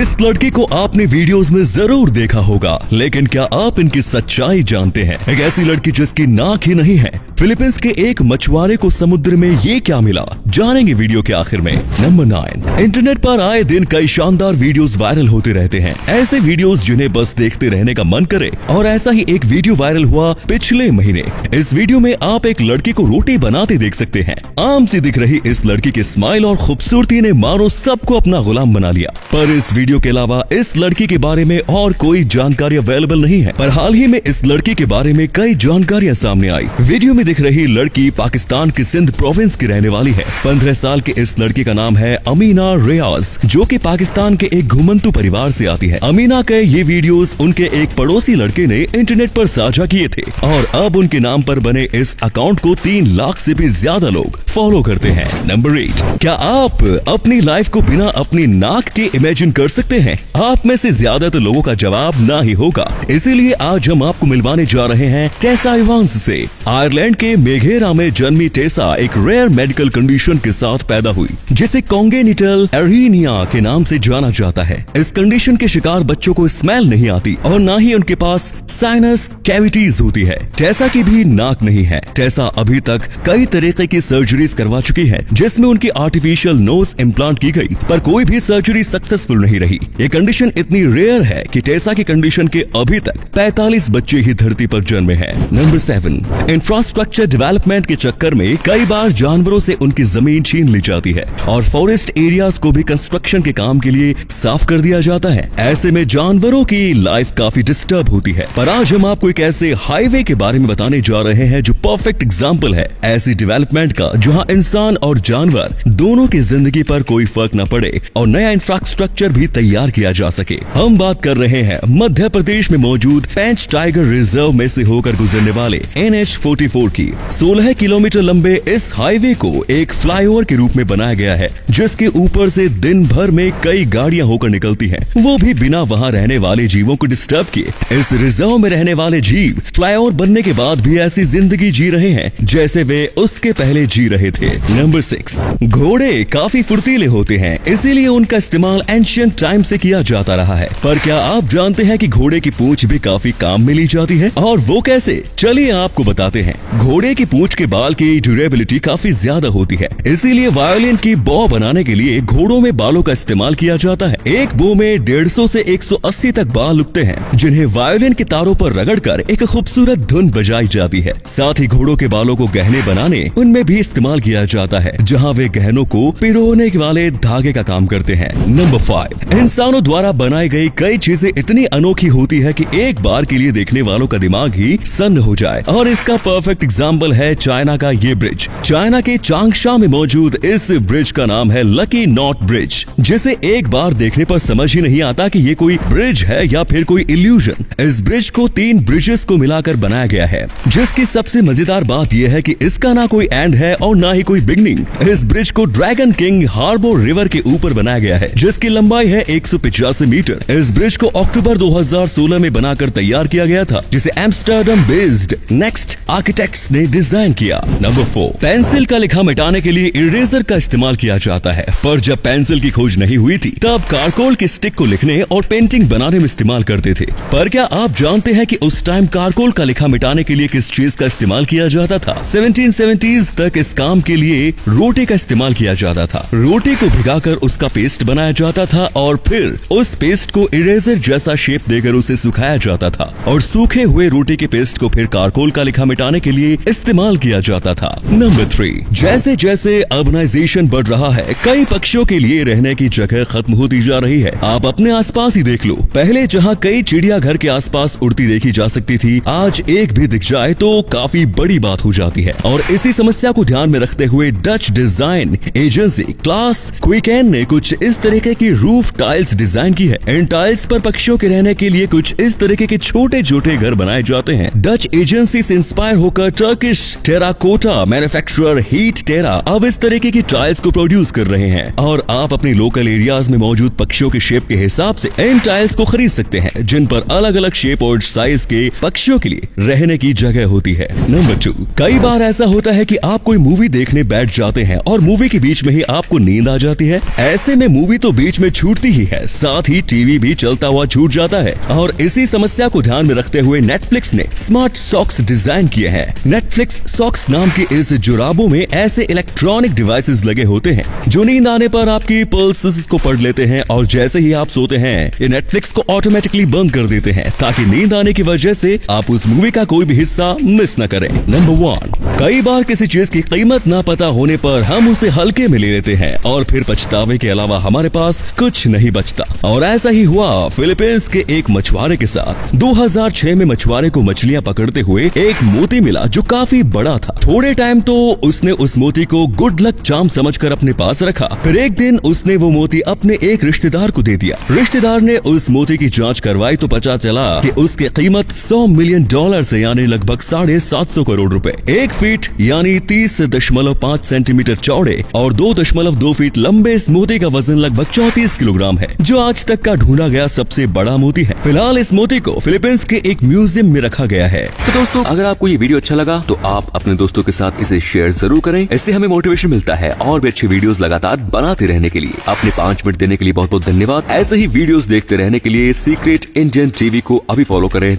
इस लड़की को आपने वीडियोस में जरूर देखा होगा, लेकिन क्या आप इनकी सच्चाई जानते हैं? एक ऐसी लड़की जिसकी नाक ही नहीं है। फिलीपींस के एक मछुआरे को समुद्र में ये क्या मिला, जानेंगे वीडियो के आखिर में। नंबर 9, इंटरनेट पर आए दिन कई शानदार वीडियोस वायरल होते रहते हैं। ऐसे वीडियोस जिन्हें बस देखते रहने का मन करे, और ऐसा ही एक वीडियो वायरल हुआ पिछले महीने। इस वीडियो में आप एक लड़की को रोटी बनाते देख सकते हैं। आम सी दिख रही इस लड़की की स्माइल और खूबसूरती ने मानो सबको अपना गुलाम बना लिया। पर इस वीडियो के अलावा इस लड़की के बारे में और कोई जानकारी अवेलेबल नहीं है। पर हाल ही में इस लड़की के बारे में कई जानकारियां सामने आई। वीडियो में दिख रही लड़की पाकिस्तान की सिंध प्रोविंस की रहने वाली है। 15 साल की इस लड़की का नाम है अमीना रियाज, जो कि पाकिस्तान के एक घुमंतू परिवार से आती है। अमीना के ये वीडियोस उनके एक पड़ोसी लड़के ने इंटरनेट पर साझा किए थे, और अब उनके नाम पर बने इस अकाउंट को 3 लाख से भी ज्यादा लोग फॉलो करते हैं। नंबर 8, क्या आप अपनी लाइफ को बिना अपनी नाक के इमेजिन कर सकते हैं? आप में से ज्यादातर लोगों का जवाब ना ही होगा। इसीलिए आज हम आपको मिलवाने जा रहे हैं टेसा इवांस से। आयरलैंड के मेघेरा में जन्मी टेसा एक रेयर मेडिकल कंडीशन के साथ पैदा हुई, जिसे कॉन्गेनिटल एरीनिया के नाम से जाना जाता है। इस कंडीशन के शिकार बच्चों को स्मेल नहीं आती, और ना ही उनके पास साइनस कैविटीज होती है। टेसा की भी नाक नहीं है। टेसा अभी तक कई तरीके की सर्जरीज करवा चुकी है, जिसमें उनकी आर्टिफिशियल नोज इम्प्लांट की गई, पर कोई भी सर्जरी सक्सेसफुल नहीं रही। ये कंडीशन इतनी रेयर है कि टेसा की कंडीशन के अभी तक 45 बच्चे ही धरती पर जन्मे हैं। नंबर 7, इंफ्रास्ट्रक्चर डेवलपमेंट के चक्कर में कई बार जानवरों से उनकी जमीन छीन ली जाती है, और फॉरेस्ट एरियाज को भी कंस्ट्रक्शन के काम के लिए साफ कर दिया जाता है। ऐसे में जानवरों की लाइफ काफी डिस्टर्ब होती है। पर आज हम आपको एक ऐसे हाईवे के बारे में बताने जा रहे हैं जो परफेक्ट एग्जाम्पल है ऐसी डेवलपमेंट का, जहाँ इंसान और जानवर दोनों की जिंदगी पर कोई फर्क न पड़े और नया इंफ्रास्ट्रक्चर भी तैयार किया जा सके। हम बात कर रहे हैं मध्य प्रदेश में मौजूद पेंच टाइगर रिजर्व में से होकर गुजरने वाले NH-44 की। 16 किलोमीटर लंबे इस हाईवे को एक फ्लाईओवर के रूप में बनाया गया है, जिसके ऊपर से दिन भर में कई गाड़ियां होकर निकलती हैं, वो भी बिना वहां रहने वाले जीवों को डिस्टर्ब किए। इस रिजर्व में रहने वाले जीव फ्लाईओवर बनने के बाद भी ऐसी जिंदगी जी रहे हैं जैसे वे उसके पहले जी रहे थे। नंबर 6, घोड़े काफी फुर्तीले होते हैं, इसीलिए उनका इस्तेमाल एंशिएंट टाइम से किया जाता रहा है। पर क्या आप जानते हैं कि घोड़े की पूंछ भी काफी काम में ली जाती है? और वो कैसे, चलिए आपको बताते हैं। घोड़े की पूंछ के बाल की ड्यूरेबिलिटी काफी ज्यादा होती है, इसीलिए वायोलिन की बॉ बनाने के लिए घोड़ों में बालों का इस्तेमाल किया जाता है। एक बो में 150 से 180 तक बाल उगते हैं, जिन्हें वायोलिन के तारों पर रगड़कर एक खूबसूरत धुन बजाई जाती है। साथ ही घोड़ों के बालों को गहने बनाने उनमें भी इस्तेमाल किया जाता है, जहाँ वे गहनों को पिरोने वाले धागे का काम करते हैं। नंबर 5, इंसानों द्वारा बनाई गई कई चीजें इतनी अनोखी होती है कि एक बार के लिए देखने वालों का दिमाग ही सन्न हो जाए, और इसका परफेक्ट एग्जाम्पल है चाइना का ये ब्रिज। चाइना के चांगशा में मौजूद इस ब्रिज का नाम है लकी नॉट ब्रिज, जिसे एक बार देखने पर समझ ही नहीं आता कि ये कोई ब्रिज है या फिर कोई इल्यूजन। इस ब्रिज को 3 ब्रिजेस को मिलाकर बनाया गया है, जिसकी सबसे मजेदार बात यह है कि इसका ना कोई एंड है और ना ही कोई बिगनिंग। इस ब्रिज को ड्रैगन किंग हार्बर रिवर के ऊपर बनाया गया है, जिसकी लंबाई है 185 मीटर। इस ब्रिज को अक्टूबर 2016 में बनाकर तैयार किया गया था, जिसे एम्स्टर्डम बेस्ड नेक्स्ट आर्किटेक्ट्स ने डिजाइन किया। नंबर 4, पेंसिल का लिखा मिटाने के लिए इरेजर का इस्तेमाल किया जाता है, पर जब पेंसिल की खोज नहीं हुई थी तब कारकोल की स्टिक को लिखने और पेंटिंग बनाने में इस्तेमाल करते थे। पर क्या आप जानते हैं कि उस टाइम कारकोल का लिखा मिटाने के लिए किस चीज का इस्तेमाल किया जाता था? 1770s तक इस काम के लिए रोटी का इस्तेमाल किया जाता था। रोटी को भिगाकर उसका पेस्ट बनाया जाता था, और फिर उस पेस्ट को इरेजर जैसा शेप देकर उसे सुखाया जाता था, और सूखे हुए रोटी के पेस्ट को फिर कारकोल का लिखा मिटाने के लिए इस्तेमाल किया जाता था। नंबर 3, जैसे जैसे अर्बनाइजेशन बढ़ रहा है, कई पक्षियों के लिए रहने की जगह खत्म होती जा रही है। आप अपने आसपास ही देख लो। पहले जहाँ कई चिड़िया घर के आसपास उड़ती देखी जा सकती थी, आज एक भी दिख जाए तो काफी बड़ी बात हो जाती है। और इसी समस्या को ध्यान में रखते हुए डच डिजाइन एजेंसी क्लास क्विकेन ने कुछ इस तरीके की रूफ टाइल्स डिजाइन की है। इन टाइल्स पर पक्षियों के रहने के लिए कुछ इस तरीके के छोटे छोटे घर बनाए जाते हैं। डच एजेंसी से इंस्पायर होकर टर्किश टेराकोटा मैन्युफैक्चरर हीट टेरा अब इस तरीके की टाइल्स को प्रोड्यूस कर रहे हैं, और आप अपनी लोकल एरियाज में मौजूद पक्षियों के शेप के हिसाब से इन टाइल्स को खरीद सकते हैं, जिन पर अलग अलग शेप और साइज के पक्षियों के लिए रहने की जगह होती है। नंबर 2, कई बार ऐसा होता है कि आप कोई मूवी देखने बैठ जाते हैं और मूवी के बीच में ही आपको नींद आ जाती है। ऐसे में मूवी तो बीच में छूटती ही है, साथ ही टीवी भी चलता हुआ छूट जाता है। और इसी समस्या को ध्यान में रखते हुए नेटफ्लिक्स ने स्मार्ट सॉक्स डिजाइन किए हैं। नेटफ्लिक्स सॉक्स नाम के इस जुराबों में ऐसे इलेक्ट्रॉनिक डिवाइसेस लगे होते हैं जो नींद आने पर आपकी पल्सेस को पढ़ लेते हैं और जैसे ही आप सोते हैं ये नेटफ्लिक्स को ऑटोमेटिकली बंद कर देते हैं ताकि नींद आने की वजह से आप उस मूवी का कोई भी हिस्सा मिस न करें। नंबर 1, कई बार किसी चीज की कीमत ना पता होने पर हम उसे हल्के में ले लेते हैं और फिर पछतावे के अलावा हमारे पास कुछ नहीं बचता। और ऐसा ही हुआ फिलीपींस के एक मछुआरे के साथ। 2006 में मछुआरे को मछलियां पकड़ते हुए एक मोती मिला जो काफी बड़ा था। थोड़े टाइम तो उसने उस मोती को गुड लक चार्म समझकर अपने पास रखा। फिर एक दिन उसने वो मोती अपने एक रिश्तेदार को दे दिया। रिश्तेदार ने उस मोती की जांच करवाई तो पता चला कि उसकी कीमत $100 मिलियन से यानी लगभग 750 करोड़ रुपए। 1 फीट यानी 30.5 सेंटीमीटर चौड़े और 2.2 फीट लंबे इस मोती का वजन लगभग 34 किलोग्राम है, जो आज तक का ढूंढा गया सबसे बड़ा मोती है। फिलहाल इस मोती को फिलीपींस के एक म्यूजियम में रखा गया है। तो दोस्तों, अगर आपको ये वीडियो अच्छा लगा तो आप अपने दोस्तों के साथ इसे शेयर जरूर करें। इससे हमें मोटिवेशन मिलता है और भी अच्छी वीडियोस लगातार बनाते रहने के लिए। अपने 5 मिनट देने के लिए बहुत बहुत धन्यवाद। ऐसे ही वीडियोस देखते रहने के लिए सीक्रेट इंडियन टीवी को अभी फॉलो करें।